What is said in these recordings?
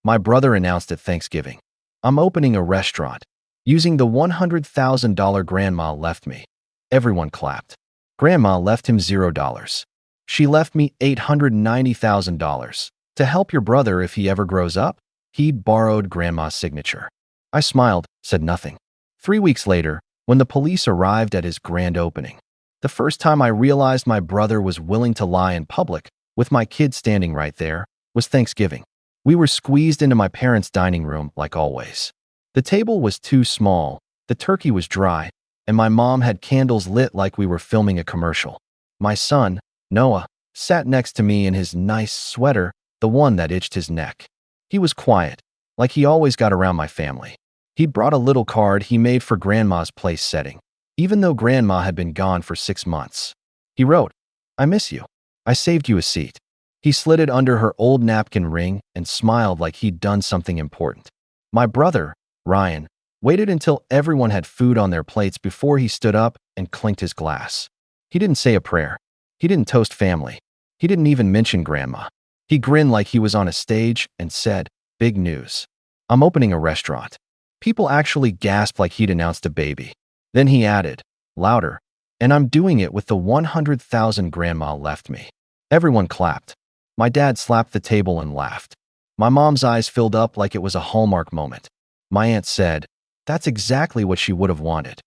My brother announced at Thanksgiving, "I'm opening a restaurant, using the $100,000 Grandma left me." Everyone clapped. Grandma left him $0. "She left me $890,000 to help your brother if he ever grows up." He'd borrowed Grandma's signature. I smiled, said nothing. 3 weeks later, when the police arrived at his grand opening, the first time I realized my brother was willing to lie in public, with my kid standing right there, was Thanksgiving. We were squeezed into my parents' dining room, like always. The table was too small, the turkey was dry, and my mom had candles lit like we were filming a commercial. My son, Noah, sat next to me in his nice sweater, the one that itched his neck. He was quiet, like he always got around my family. He'd brought a little card he made for Grandma's place setting, even though Grandma had been gone for 6 months. He wrote, "I miss you. I saved you a seat." He slid it under her old napkin ring and smiled like he'd done something important. My brother, Ryan, waited until everyone had food on their plates before he stood up and clinked his glass. He didn't say a prayer. He didn't toast family. He didn't even mention Grandma. He grinned like he was on a stage and said, "Big news. I'm opening a restaurant." People actually gasped like he'd announced a baby. Then he added, louder, "And I'm doing it with the 100,000 Grandma left me." Everyone clapped. My dad slapped the table and laughed. My mom's eyes filled up like it was a Hallmark moment. My aunt said, "That's exactly what she would have wanted."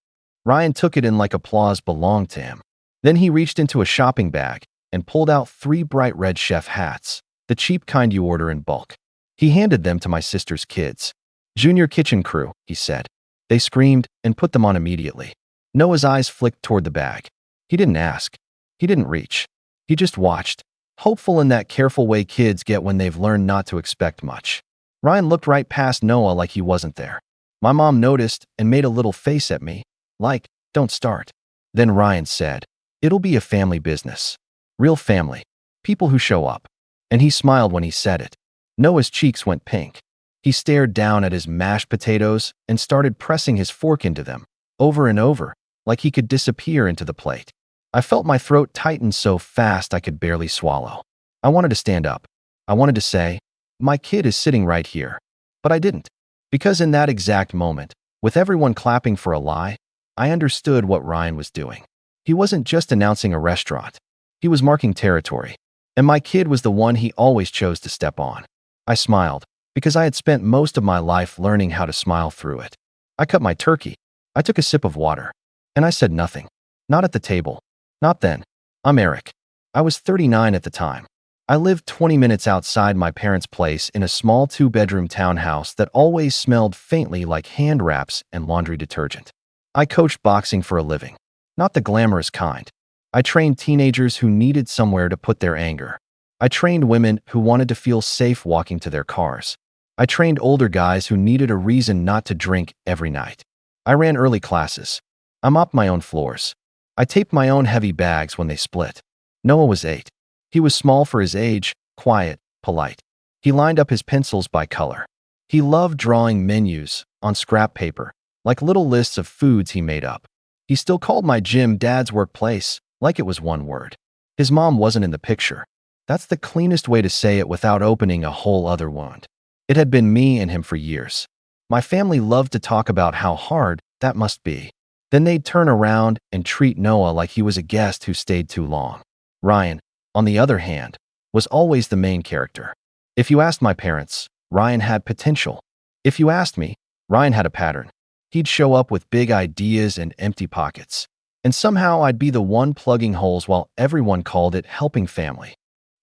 Ryan took it in like applause belonged to him. Then he reached into a shopping bag and pulled out 3 bright red chef hats, the cheap kind you order in bulk. He handed them to my sister's kids. "Junior kitchen crew," he said. They screamed and put them on immediately. Noah's eyes flicked toward the bag. He didn't ask. He didn't reach. He just watched, hopeful in that careful way kids get when they've learned not to expect much. Ryan looked right past Noah like he wasn't there. My mom noticed and made a little face at me, like, "Don't start." Then Ryan said, "It'll be a family business. Real family. People who show up." And he smiled when he said it. Noah's cheeks went pink. He stared down at his mashed potatoes and started pressing his fork into them, over and over, like he could disappear into the plate. I felt my throat tighten so fast I could barely swallow. I wanted to stand up. I wanted to say, "My kid is sitting right here." But I didn't. Because in that exact moment, with everyone clapping for a lie, I understood what Ryan was doing. He wasn't just announcing a restaurant. He was marking territory. And my kid was the one he always chose to step on. I smiled, because I had spent most of my life learning how to smile through it. I cut my turkey. I took a sip of water. And I said nothing. Not at the table. Not then. I'm Eric. I was 39 at the time. I lived 20 minutes outside my parents' place in a small 2-bedroom townhouse that always smelled faintly like hand wraps and laundry detergent. I coached boxing for a living. Not the glamorous kind. I trained teenagers who needed somewhere to put their anger. I trained women who wanted to feel safe walking to their cars. I trained older guys who needed a reason not to drink every night. I ran early classes. I mopped my own floors. I taped my own heavy bags when they split. Noah was 8. He was small for his age, quiet, polite. He lined up his pencils by color. He loved drawing menus on scrap paper, like little lists of foods he made up. He still called my gym Dad's workplace, like it was one word. His mom wasn't in the picture. That's the cleanest way to say it without opening a whole other wound. It had been me and him for years. My family loved to talk about how hard that must be. Then they'd turn around and treat Noah like he was a guest who stayed too long. Ryan, on the other hand, was always the main character. If you asked my parents, Ryan had potential. If you asked me, Ryan had a pattern. He'd show up with big ideas and empty pockets. And somehow I'd be the one plugging holes while everyone called it helping family.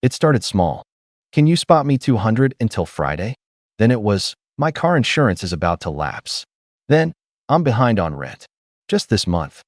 It started small. "Can you spot me 200 until Friday?" Then it was, "My car insurance is about to lapse." Then, "I'm behind on rent. Just this month."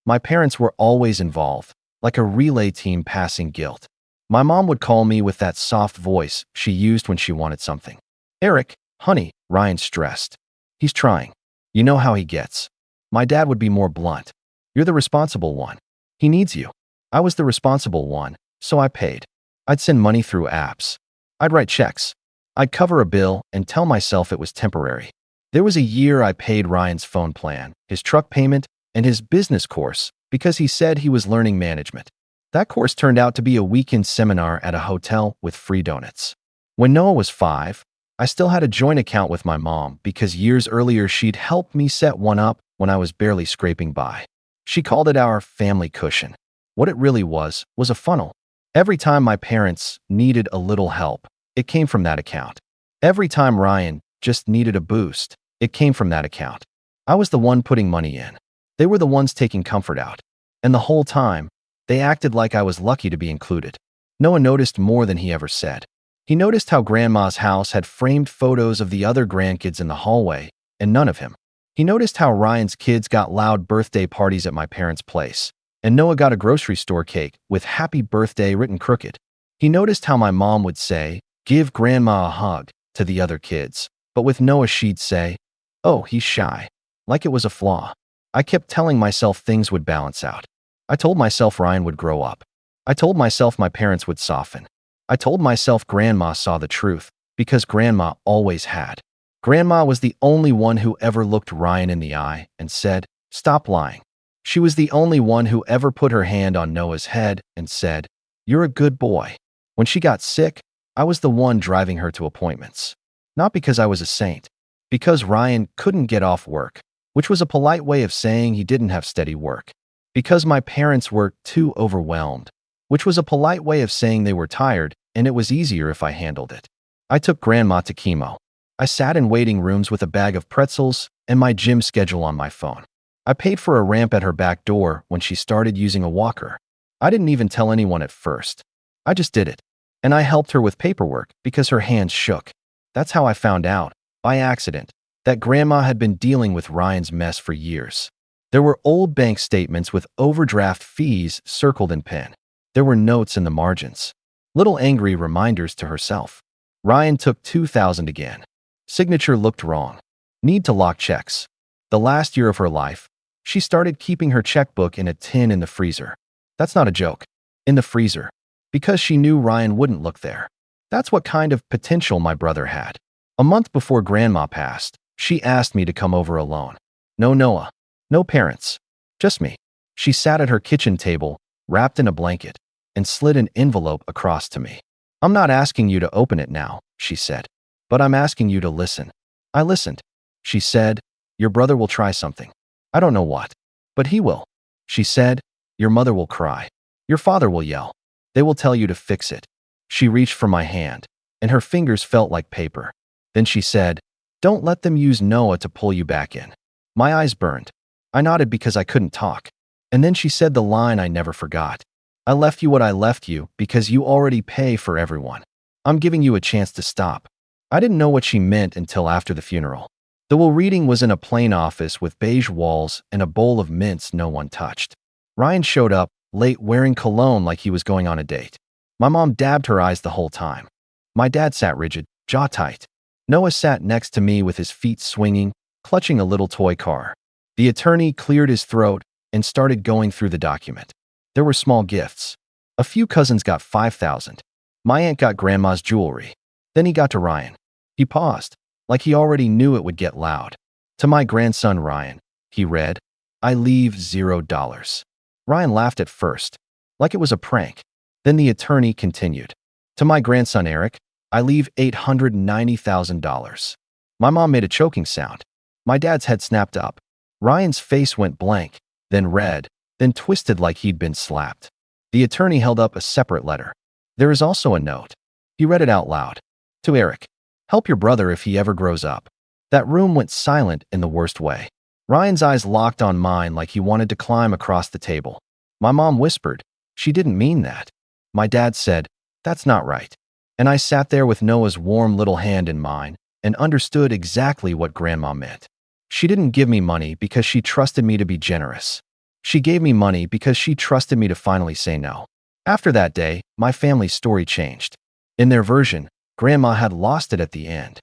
My parents were always involved, like a relay team passing guilt. My mom would call me with that soft voice she used when she wanted something. "Eric, honey," Ryan stressed. "He's trying. You know how he gets." My dad would be more blunt. "You're the responsible one. He needs you." I was the responsible one, so I paid. I'd send money through apps. I'd write checks. I'd cover a bill and tell myself it was temporary. There was a year I paid Ryan's phone plan, his truck payment, and his business course because he said he was learning management. That course turned out to be a weekend seminar at a hotel with free donuts. When Noah was 5, I still had a joint account with my mom because years earlier she'd helped me set one up when I was barely scraping by. She called it our family cushion. What it really was a funnel. Every time my parents needed a little help, it came from that account. Every time Ryan just needed a boost, it came from that account. I was the one putting money in. They were the ones taking comfort out. And the whole time, they acted like I was lucky to be included. Noah noticed more than he ever said. He noticed how Grandma's house had framed photos of the other grandkids in the hallway, and none of him. He noticed how Ryan's kids got loud birthday parties at my parents' place, and Noah got a grocery store cake with "Happy Birthday" written crooked. He noticed how my mom would say, "Give Grandma a hug," to the other kids, but with Noah she'd say, "Oh, he's shy," like it was a flaw. I kept telling myself things would balance out. I told myself Ryan would grow up. I told myself my parents would soften. I told myself Grandma saw the truth, because Grandma always had. Grandma was the only one who ever looked Ryan in the eye and said, "Stop lying." She was the only one who ever put her hand on Noah's head and said, "You're a good boy." When she got sick, I was the one driving her to appointments. Not because I was a saint, because Ryan couldn't get off work, which was a polite way of saying he didn't have steady work. Because my parents were too overwhelmed, which was a polite way of saying they were tired and it was easier if I handled it. I took Grandma to chemo. I sat in waiting rooms with a bag of pretzels and my gym schedule on my phone. I paid for a ramp at her back door when she started using a walker. I didn't even tell anyone at first. I just did it. And I helped her with paperwork because her hands shook. That's how I found out, by accident, that Grandma had been dealing with Ryan's mess for years. There were old bank statements with overdraft fees circled in pen. There were notes in the margins. Little angry reminders to herself. Ryan took $2,000 again. Signature looked wrong. Need to lock checks. The last year of her life, she started keeping her checkbook in a tin in the freezer. That's not a joke. In the freezer. Because she knew Ryan wouldn't look there. That's what kind of potential my brother had. A month before Grandma passed, she asked me to come over alone. No Noah. No parents. Just me. She sat at her kitchen table, wrapped in a blanket, and slid an envelope across to me. "I'm not asking you to open it now," she said, "but I'm asking you to listen." I listened. She said, "Your brother will try something. I don't know what, but he will." She said, "Your mother will cry. Your father will yell. They will tell you to fix it." She reached for my hand, and her fingers felt like paper. Then she said, "Don't let them use Noah to pull you back in." My eyes burned. I nodded because I couldn't talk. And then she said the line I never forgot. "I left you what I left you because you already pay for everyone. I'm giving you a chance to stop." I didn't know what she meant until after the funeral. The will reading was in a plain office with beige walls and a bowl of mints no one touched. Ryan showed up, late, wearing cologne like he was going on a date. My mom dabbed her eyes the whole time. My dad sat rigid, jaw tight. Noah sat next to me with his feet swinging, clutching a little toy car. The attorney cleared his throat and started going through the document. There were small gifts. A few cousins got $5,000. My aunt got Grandma's jewelry. Then he got to Ryan. He paused, like he already knew it would get loud. "To my grandson Ryan," he read, "I leave $0." Ryan laughed at first, like it was a prank. Then the attorney continued. "To my grandson Eric, I leave $890,000. My mom made a choking sound. My dad's head snapped up. Ryan's face went blank, then red, then twisted like he'd been slapped. The attorney held up a separate letter. "There is also a note." He read it out loud. "To Eric. Help your brother if he ever grows up." That room went silent in the worst way. Ryan's eyes locked on mine like he wanted to climb across the table. My mom whispered, "She didn't mean that." My dad said, "That's not right." And I sat there with Noah's warm little hand in mine and understood exactly what Grandma meant. She didn't give me money because she trusted me to be generous. She gave me money because she trusted me to finally say no. After that day, my family's story changed. In their version, Grandma had lost it at the end.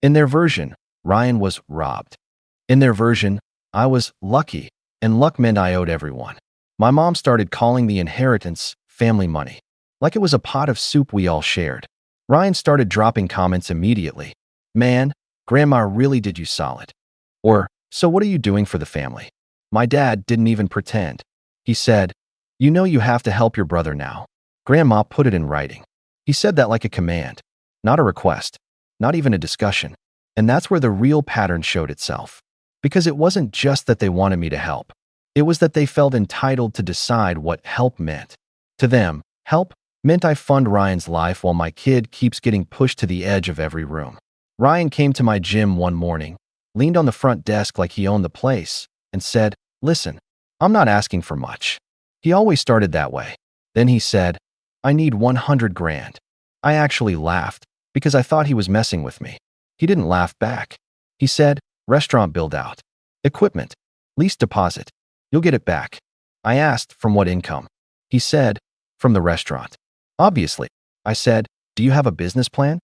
In their version, Ryan was robbed. In their version, I was lucky, and luck meant I owed everyone. My mom started calling the inheritance family money, like it was a pot of soup we all shared. Ryan started dropping comments immediately. "Man, Grandma really did you solid." Or, "So what are you doing for the family?" My dad didn't even pretend. He said, "You know you have to help your brother now." Grandma put it in writing. He said that like a command, not a request. not even a discussion. And that's where the real pattern showed itself. Because it wasn't just that they wanted me to help. It was that they felt entitled to decide what help meant. To them, help meant I fund Ryan's life while my kid keeps getting pushed to the edge of every room. Ryan came to my gym one morning, leaned on the front desk like he owned the place, and said, "Listen, I'm not asking for much." He always started that way. Then he said, "I need 100 grand. I actually laughed because I thought he was messing with me. He didn't laugh back. He said, "Restaurant build out. Equipment. Lease deposit. You'll get it back." I asked, "From what income?" He said, "From the restaurant." "Obviously." I said, "Do you have a business plan?"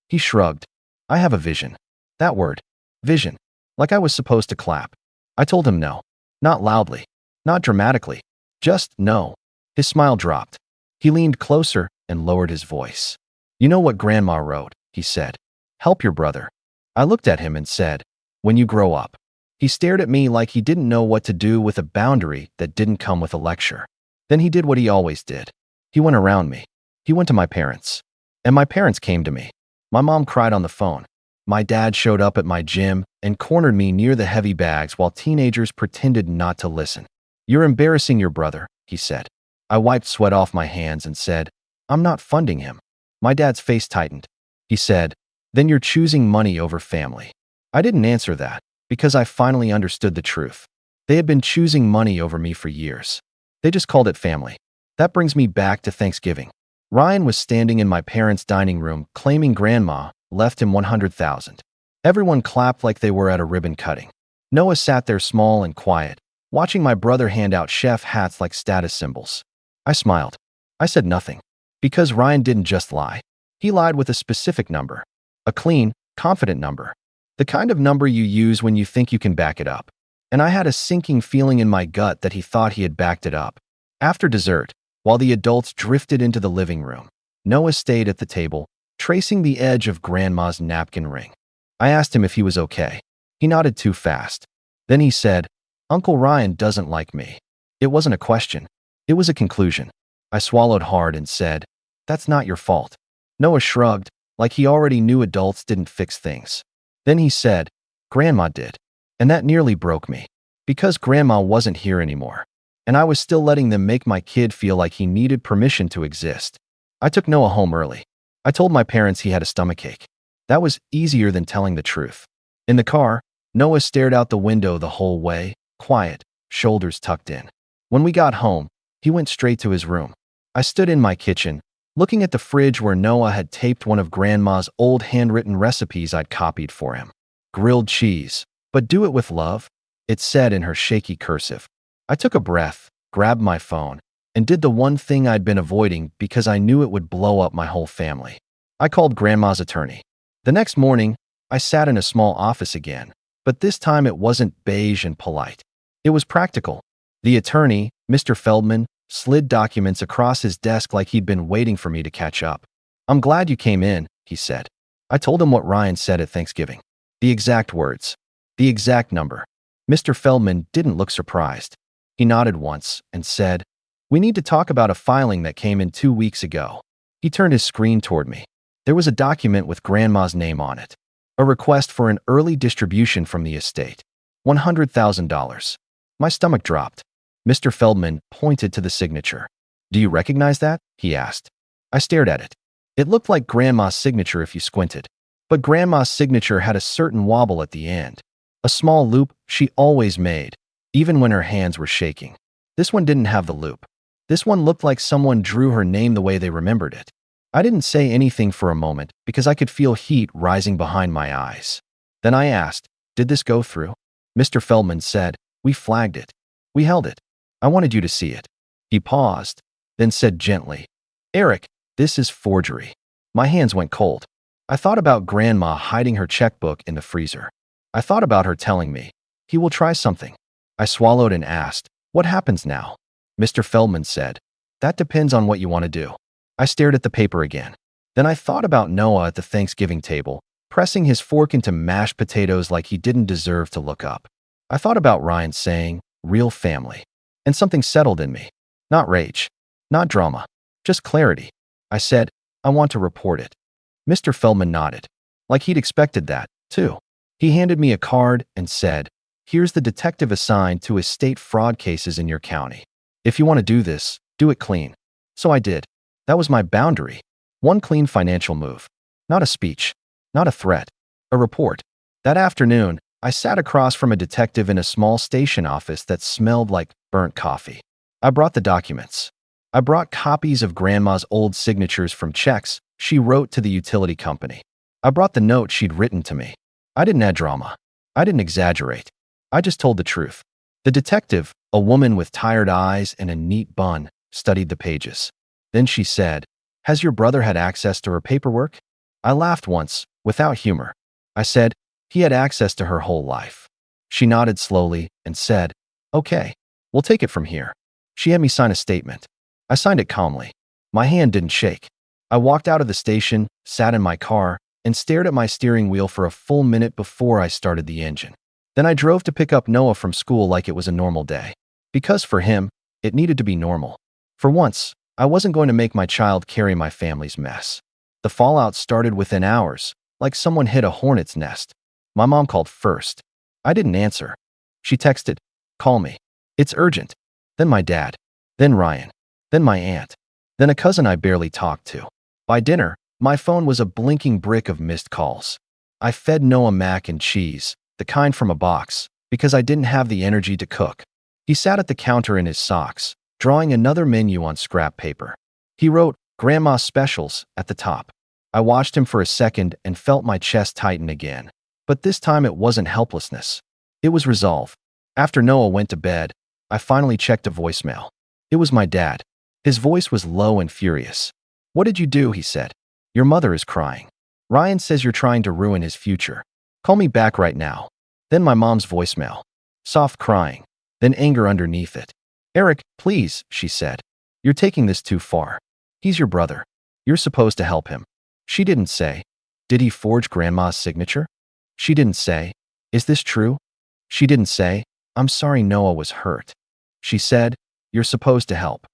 He shrugged. "I have a vision." That word, vision, like I was supposed to clap. I told him no. Not loudly. Not dramatically. Just no. His smile dropped. He leaned closer and lowered his voice. "You know what Grandma wrote," he said. "Help your brother." I looked at him and said, "When you grow up." He stared at me like he didn't know what to do with a boundary that didn't come with a lecture. Then he did what he always did. He went around me. He went to my parents. And my parents came to me. My mom cried on the phone. My dad showed up at my gym and cornered me near the heavy bags while teenagers pretended not to listen. "You're embarrassing your brother," he said. I wiped sweat off my hands and said, "I'm not funding him." My dad's face tightened. He said, "Then you're choosing money over family." I didn't answer that because I finally understood the truth. They had been choosing money over me for years. They just called it family. That brings me back to Thanksgiving. Ryan was standing in my parents' dining room claiming Grandma left him 100,000. Everyone clapped like they were at a ribbon cutting. Noah sat there small and quiet, watching my brother hand out chef hats like status symbols. I smiled. I said nothing. Because Ryan didn't just lie. He lied with a specific number. A clean, confident number. The kind of number you use when you think you can back it up. And I had a sinking feeling in my gut that he thought he had backed it up. After dessert, while the adults drifted into the living room, Noah stayed at the table, tracing the edge of Grandma's napkin ring. I asked him if he was okay. He nodded too fast. Then he said, "Uncle Ryan doesn't like me." It wasn't a question. It was a conclusion. I swallowed hard and said, "That's not your fault." Noah shrugged, like he already knew adults didn't fix things. Then he said, "Grandma did." And that nearly broke me. Because Grandma wasn't here anymore. And I was still letting them make my kid feel like he needed permission to exist. I took Noah home early. I told my parents he had a stomachache. That was easier than telling the truth. In the car, Noah stared out the window the whole way, quiet, shoulders tucked in. When we got home, he went straight to his room. I stood in my kitchen, looking at the fridge where Noah had taped one of Grandma's old handwritten recipes I'd copied for him. "Grilled cheese, but do it with love," it said in her shaky cursive. I took a breath, grabbed my phone, and did the one thing I'd been avoiding because I knew it would blow up my whole family. I called Grandma's attorney. The next morning, I sat in a small office again, but this time it wasn't beige and polite. It was practical. The attorney, Mr. Feldman, slid documents across his desk like he'd been waiting for me to catch up. "I'm glad you came in," he said. I told him what Ryan said at Thanksgiving. The exact words. The exact number. Mr. Feldman didn't look surprised. He nodded once and said, "We need to talk about a filing that came in 2 weeks ago." He turned his screen toward me. There was a document with Grandma's name on it. A request for an early distribution from the estate. $100,000. My stomach dropped. Mr. Feldman pointed to the signature. "Do you recognize that?" he asked. I stared at it. It looked like Grandma's signature if you squinted. But Grandma's signature had a certain wobble at the end. A small loop she always made, even when her hands were shaking. This one didn't have the loop. This one looked like someone drew her name the way they remembered it. I didn't say anything for a moment because I could feel heat rising behind my eyes. Then I asked, "Did this go through?" Mr. Feldman said, "We flagged it. We held it. I wanted you to see it." He paused, then said gently, "Eric, this is forgery." My hands went cold. I thought about Grandma hiding her checkbook in the freezer. I thought about her telling me, "He will try something." I swallowed and asked, "What happens now?" Mr. Feldman said, "That depends on what you want to do." I stared at the paper again. Then I thought about Noah at the Thanksgiving table, pressing his fork into mashed potatoes like he didn't deserve to look up. I thought about Ryan saying, "Real family." And something settled in me. Not rage. Not drama. Just clarity. I said, "I want to report it." Mr. Feldman nodded. Like he'd expected that, too. He handed me a card and said, "Here's the detective assigned to estate fraud cases in your county. If you want to do this, do it clean." So I did. That was my boundary. One clean financial move. Not a speech. Not a threat. A report. That afternoon, I sat across from a detective in a small station office that smelled like burnt coffee. I brought the documents. I brought copies of Grandma's old signatures from checks she wrote to the utility company. I brought the note she'd written to me. I didn't add drama. I didn't exaggerate. I just told the truth. The detective, a woman with tired eyes and a neat bun, studied the pages. Then she said, "Has your brother had access to her paperwork?" I laughed once, without humor. I said, "He had access to her whole life." She nodded slowly and said, "Okay, we'll take it from here." She had me sign a statement. I signed it calmly. My hand didn't shake. I walked out of the station, sat in my car, and stared at my steering wheel for a full minute before I started the engine. Then I drove to pick up Noah from school like it was a normal day. Because for him, it needed to be normal. For once, I wasn't going to make my child carry my family's mess. The fallout started within hours, like someone hit a hornet's nest. My mom called first. I didn't answer. She texted, "Call me. It's urgent." Then my dad. Then Ryan. Then my aunt. Then a cousin I barely talked to. By dinner, my phone was a blinking brick of missed calls. I fed Noah mac and cheese, the kind from a box, because I didn't have the energy to cook. He sat at the counter in his socks, drawing another menu on scrap paper. He wrote "Grandma's Specials" at the top. I watched him for a second and felt my chest tighten again. But this time it wasn't helplessness. It was resolve. After Noah went to bed, I finally checked a voicemail. It was my dad. His voice was low and furious. "What did you do?" he said. "Your mother is crying. Ryan says you're trying to ruin his future. Call me back right now." Then my mom's voicemail. Soft crying, then anger underneath it. "Eric, please," she said. "You're taking this too far. He's your brother. You're supposed to help him." She didn't say, "Did he forge Grandma's signature?" She didn't say, "Is this true?" She didn't say, "I'm sorry Noah was hurt." She said, "You're supposed to help."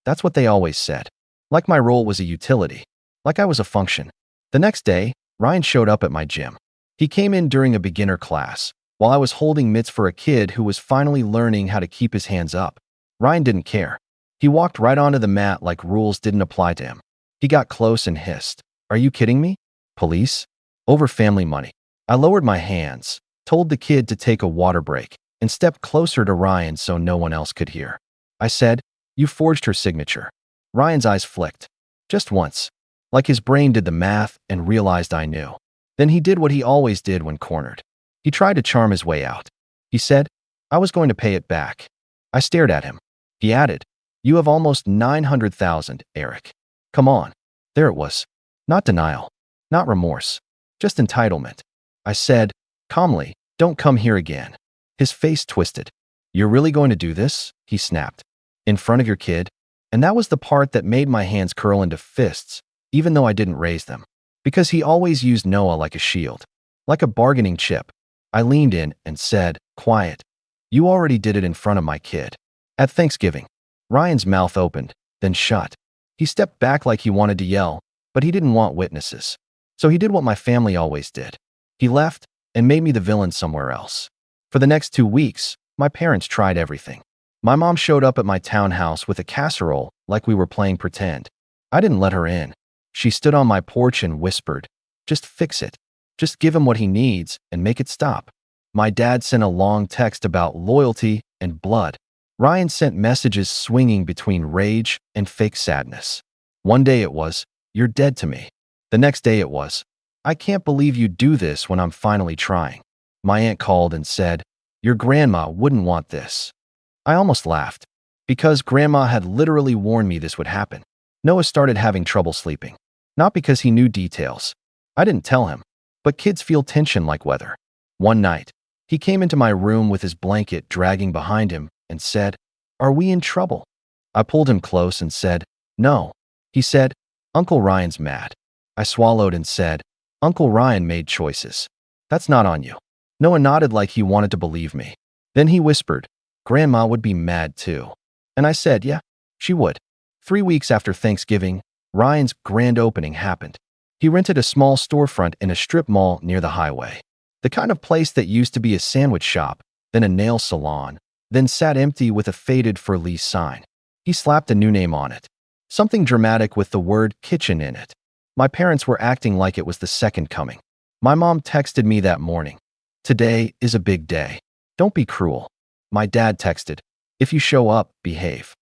That's what they always said. Like my role was a utility. Like I was a function. The next day, Ryan showed up at my gym. He came in during a beginner class, while I was holding mitts for a kid who was finally learning how to keep his hands up. Ryan didn't care. He walked right onto the mat like rules didn't apply to him. He got close and hissed, "Are you kidding me? Police? Over family money." I lowered my hands, told the kid to take a water break, and stepped closer to Ryan so no one else could hear. I said, "You forged her signature." Ryan's eyes flicked. Just once. Like his brain did the math and realized I knew. Then he did what he always did when cornered. He tried to charm his way out. He said, "I was going to pay it back." I stared at him. He added, "You have almost 900,000, Eric. Come on." There it was. Not denial. Not remorse. Just entitlement. I said, calmly, "Don't come here again." His face twisted. "You're really going to do this?" he snapped. "In front of your kid?" And that was the part that made my hands curl into fists, even though I didn't raise them. Because he always used Noah like a shield. Like a bargaining chip. I leaned in and said, "Quiet. You already did it in front of my kid. At Thanksgiving." Ryan's mouth opened, then shut. He stepped back like he wanted to yell, but he didn't want witnesses. So he did what my family always did. He left and made me the villain somewhere else. For the next 2 weeks, my parents tried everything. My mom showed up at my townhouse with a casserole like we were playing pretend. I didn't let her in. She stood on my porch and whispered, "Just fix it. Just give him what he needs and make it stop." My dad sent a long text about loyalty and blood. Ryan sent messages swinging between rage and fake sadness. One day it was, "You're dead to me." The next day it was, "I can't believe you do this when I'm finally trying." My aunt called and said, "Your grandma wouldn't want this." I almost laughed, because Grandma had literally warned me this would happen. Noah started having trouble sleeping. Not because he knew details. I didn't tell him. But kids feel tension like weather. One night, he came into my room with his blanket dragging behind him and said, "Are we in trouble?" I pulled him close and said, "No." He said, "Uncle Ryan's mad." I swallowed and said, "Uncle Ryan made choices. That's not on you." Noah nodded like he wanted to believe me. Then he whispered, "Grandma would be mad too." And I said, "Yeah, she would." 3 weeks after Thanksgiving, Ryan's grand opening happened. He rented a small storefront in a strip mall near the highway. The kind of place that used to be a sandwich shop, then a nail salon, then sat empty with a faded for lease sign. He slapped a new name on it. Something dramatic with the word kitchen in it. My parents were acting like it was the second coming. My mom texted me that morning. Today is a big day. Don't be cruel. My dad texted, if you show up, behave.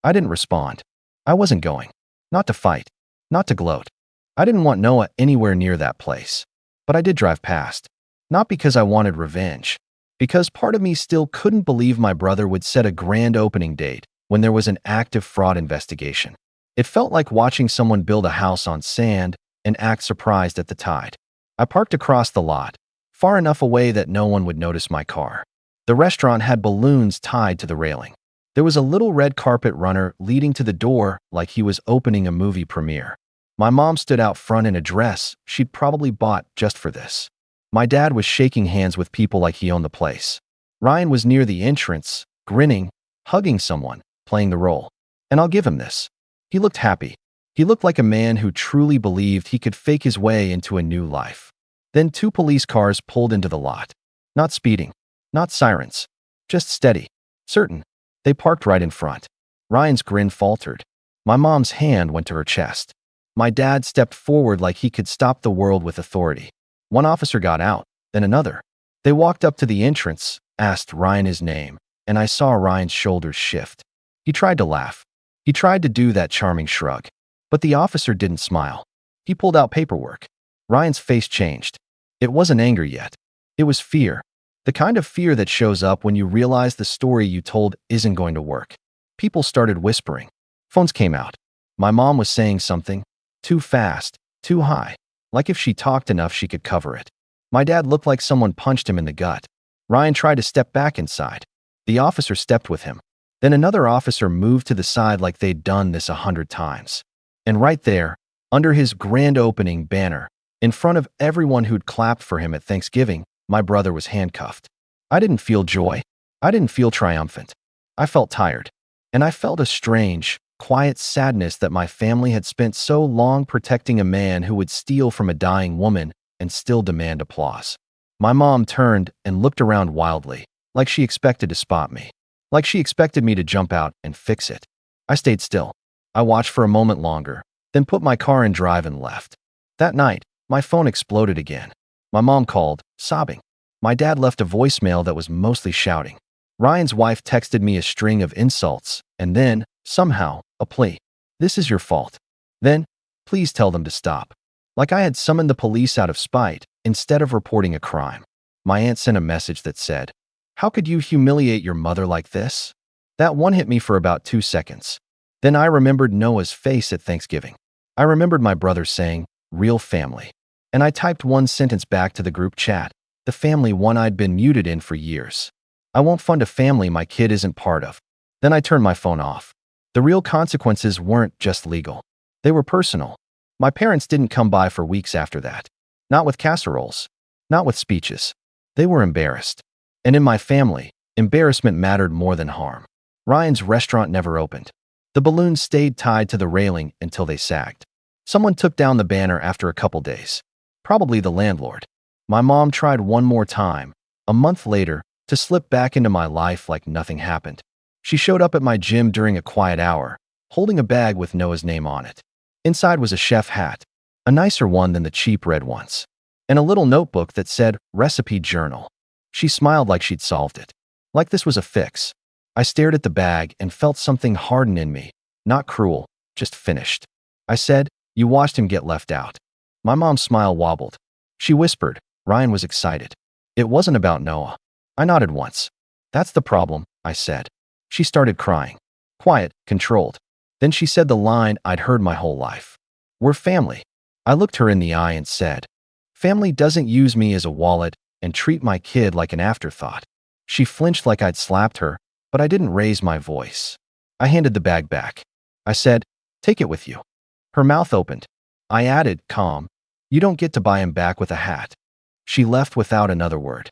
I didn't respond. I wasn't going. Not to fight. Not to gloat. I didn't want Noah anywhere near that place. But I did drive past. Not because I wanted revenge. Because part of me still couldn't believe my brother would set a grand opening date when there was an active fraud investigation. It felt like watching someone build a house on sand and act surprised at the tide. I parked across the lot, far enough away that no one would notice my car. The restaurant had balloons tied to the railing. There was a little red carpet runner leading to the door like he was opening a movie premiere. My mom stood out front in a dress she'd probably bought just for this. My dad was shaking hands with people like he owned the place. Ryan was near the entrance, grinning, hugging someone, playing the role. And I'll give him this. He looked happy. He looked like a man who truly believed he could fake his way into a new life. Then 2 police cars pulled into the lot. Not speeding. Not sirens. Just steady. Certain. They parked right in front. Ryan's grin faltered. My mom's hand went to her chest. My dad stepped forward like he could stop the world with authority. One officer got out, then another. They walked up to the entrance, asked Ryan his name, and I saw Ryan's shoulders shift. He tried to laugh. He tried to do that charming shrug. But the officer didn't smile. He pulled out paperwork. Ryan's face changed. It wasn't anger yet. It was fear. The kind of fear that shows up when you realize the story you told isn't going to work. People started whispering. Phones came out. My mom was saying something. Too fast. Too high. Like if she talked enough she could cover it. My dad looked like someone punched him in the gut. Ryan tried to step back inside. The officer stepped with him. Then another officer moved to the side like they'd done this 100 times. And right there, under his grand opening banner, in front of everyone who'd clapped for him at Thanksgiving, my brother was handcuffed. I didn't feel joy. I didn't feel triumphant. I felt tired. And I felt a strange, quiet sadness that my family had spent so long protecting a man who would steal from a dying woman and still demand applause. My mom turned and looked around wildly, like she expected to spot me, like she expected me to jump out and fix it. I stayed still. I watched for a moment longer, then put my car in drive and left. That night, my phone exploded again. My mom called, sobbing. My dad left a voicemail that was mostly shouting. Ryan's wife texted me a string of insults, and then, somehow, a plea. This is your fault. Then, please tell them to stop. Like I had summoned the police out of spite, instead of reporting a crime. My aunt sent a message that said, how could you humiliate your mother like this? That one hit me for about 2 seconds. Then I remembered Noah's face at Thanksgiving. I remembered my brother saying, real family. And I typed one sentence back to the group chat, the family one I'd been muted in for years. I won't fund a family my kid isn't part of. Then I turned my phone off. The real consequences weren't just legal. They were personal. My parents didn't come by for weeks after that. Not with casseroles. Not with speeches. They were embarrassed. And in my family, embarrassment mattered more than harm. Ryan's restaurant never opened. The balloons stayed tied to the railing until they sagged. Someone took down the banner after a couple days. Probably the landlord. My mom tried one more time, a month later, to slip back into my life like nothing happened. She showed up at my gym during a quiet hour, holding a bag with Noah's name on it. Inside was a chef hat, a nicer one than the cheap red ones, and a little notebook that said recipe journal. She smiled like she'd solved it, like this was a fix. I stared at the bag and felt something harden in me, not cruel, just finished. I said, you watched him get left out. My mom's smile wobbled. She whispered, Ryan was excited. It wasn't about Noah. I nodded once. That's the problem, I said. She started crying. Quiet, controlled. Then she said the line I'd heard my whole life. We're family. I looked her in the eye and said, family doesn't use me as a wallet and treat my kid like an afterthought. She flinched like I'd slapped her, but I didn't raise my voice. I handed the bag back. I said, take it with you. Her mouth opened. I added, calm, you don't get to buy him back with a hat. She left without another word.